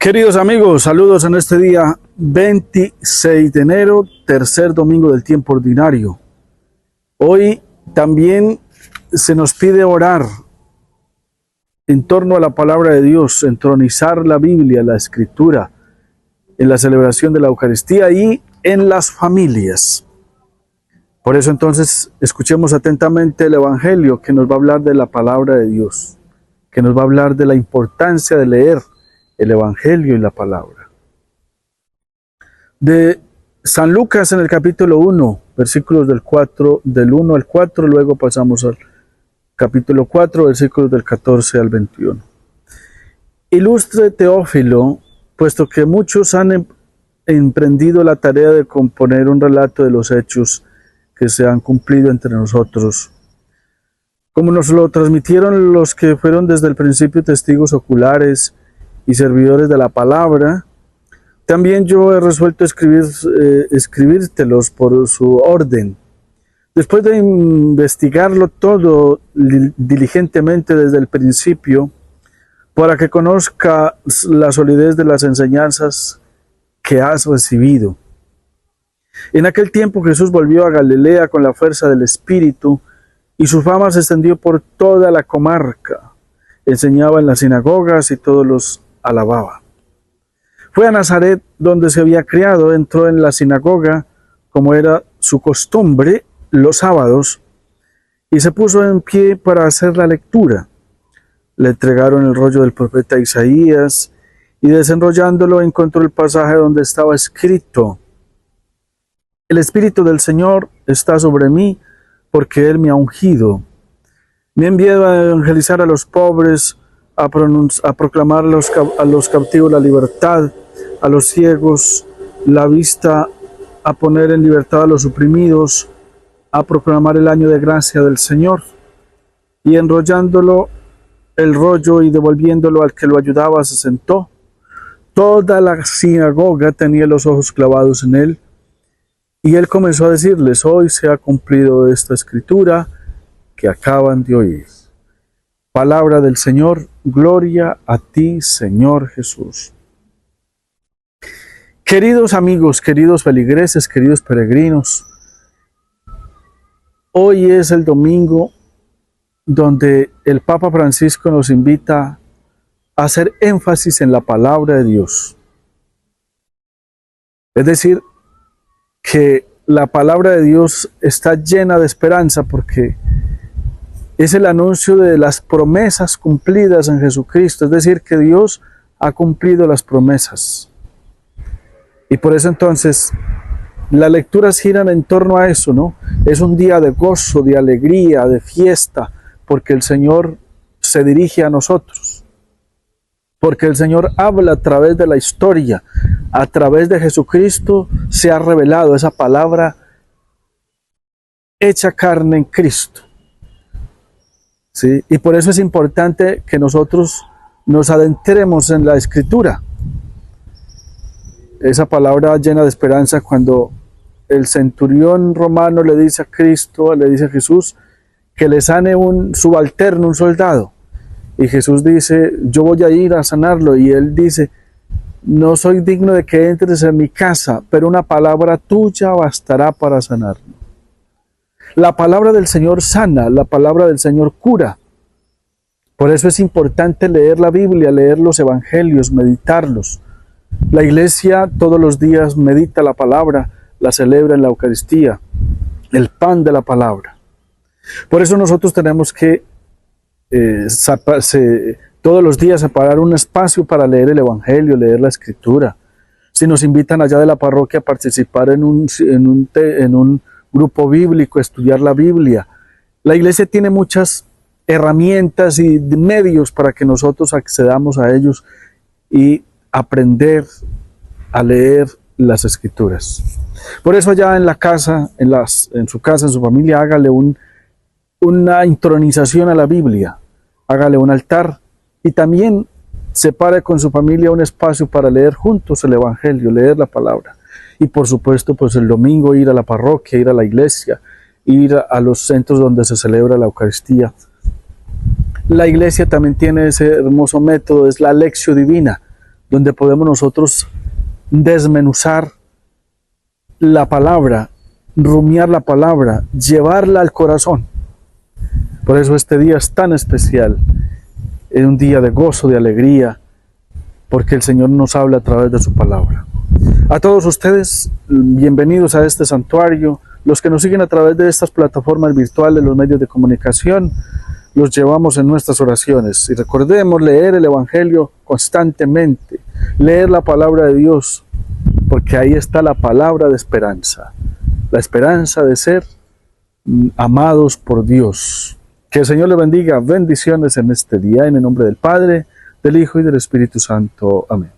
Queridos amigos, saludos en este día 26 de enero, tercer domingo del tiempo ordinario. Hoy también se nos pide orar en torno a la palabra de Dios, entronizar la Biblia, la Escritura, en la celebración de la Eucaristía y en las familias. Por eso entonces escuchemos atentamente el Evangelio que nos va a hablar de la palabra de Dios, que nos va a hablar de la importancia de leer el Evangelio y la palabra. De San Lucas en el capítulo 1, versículos del 1 al 4, luego pasamos al capítulo 4, versículos del 14 al 21. Ilustre Teófilo, puesto que muchos han emprendido la tarea de componer un relato de los hechos que se han cumplido entre nosotros, como nos lo transmitieron los que fueron desde el principio testigos oculares y servidores de la palabra, también yo he resuelto escribírtelos por su orden. Después de investigarlo todo diligentemente desde el principio, para que conozcas la solidez de las enseñanzas que has recibido. En aquel tiempo Jesús volvió a Galilea con la fuerza del Espíritu, y su fama se extendió por toda la comarca. Enseñaba en las sinagogas y todos los alababa. Fue a Nazaret, donde se había criado, entró en la sinagoga, como era su costumbre, los sábados, y se puso en pie para hacer la lectura. Le entregaron el rollo del profeta Isaías, y desenrollándolo encontró el pasaje donde estaba escrito: El Espíritu del Señor está sobre mí, porque Él me ha ungido. Me ha enviado a evangelizar a los pobres, a proclamar a los cautivos la libertad, a los ciegos la vista, a poner en libertad a los oprimidos, a proclamar el año de gracia del Señor. Y enrollándolo el rollo y devolviéndolo al que lo ayudaba, se sentó. Toda la sinagoga tenía los ojos clavados en él, y él comenzó a decirles: hoy se ha cumplido esta escritura que acaban de oír. Palabra del Señor, gloria a ti, Señor Jesús. Queridos amigos, queridos feligreses, queridos peregrinos, hoy es el domingo donde el Papa Francisco nos invita a hacer énfasis en la palabra de Dios. Es decir, que la palabra de Dios está llena de esperanza porque es el anuncio de las promesas cumplidas en Jesucristo, es decir, que Dios ha cumplido las promesas. Y por eso entonces las lecturas giran en torno a eso, ¿no? Es un día de gozo, de alegría, de fiesta, porque el Señor se dirige a nosotros. Porque el Señor habla a través de la historia, a través de Jesucristo se ha revelado esa palabra hecha carne en Cristo. ¿Sí? Y por eso es importante que nosotros nos adentremos en la Escritura. Esa palabra llena de esperanza cuando el centurión romano le dice a Cristo, le dice a Jesús, que le sane un subalterno, un soldado. Y Jesús dice: yo voy a ir a sanarlo. Y él dice: no soy digno de que entres en mi casa, pero una palabra tuya bastará para sanarlo. La palabra del Señor sana, la palabra del Señor cura. Por eso es importante leer la Biblia, leer los evangelios, meditarlos. La iglesia todos los días medita la palabra, la celebra en la Eucaristía, el pan de la palabra. Por eso nosotros tenemos que todos los días separar un espacio para leer el Evangelio, leer la Escritura. Si nos invitan allá de la parroquia a participar en un grupo bíblico, estudiar la Biblia. La iglesia tiene muchas herramientas y medios para que nosotros accedamos a ellos y aprender a leer las Escrituras. Por eso allá en la casa, en su casa, en su familia, hágale una intronización a la Biblia, hágale un altar y también separe con su familia un espacio para leer juntos el Evangelio, leer la palabra. Y por supuesto, pues el domingo ir a la parroquia, ir a la iglesia, ir a los centros donde se celebra la Eucaristía. La iglesia también tiene ese hermoso método, es la Lectio Divina, donde podemos nosotros desmenuzar la palabra, rumiar la palabra, llevarla al corazón. Por eso este día es tan especial, es un día de gozo, de alegría, porque el Señor nos habla a través de su palabra. A todos ustedes, bienvenidos a este santuario. Los que nos siguen a través de estas plataformas virtuales, los medios de comunicación, los llevamos en nuestras oraciones. Y recordemos leer el Evangelio constantemente, leer la palabra de Dios, porque ahí está la palabra de esperanza, la esperanza de ser amados por Dios. Que el Señor le bendiga, bendiciones en este día, en el nombre del Padre, del Hijo y del Espíritu Santo. Amén.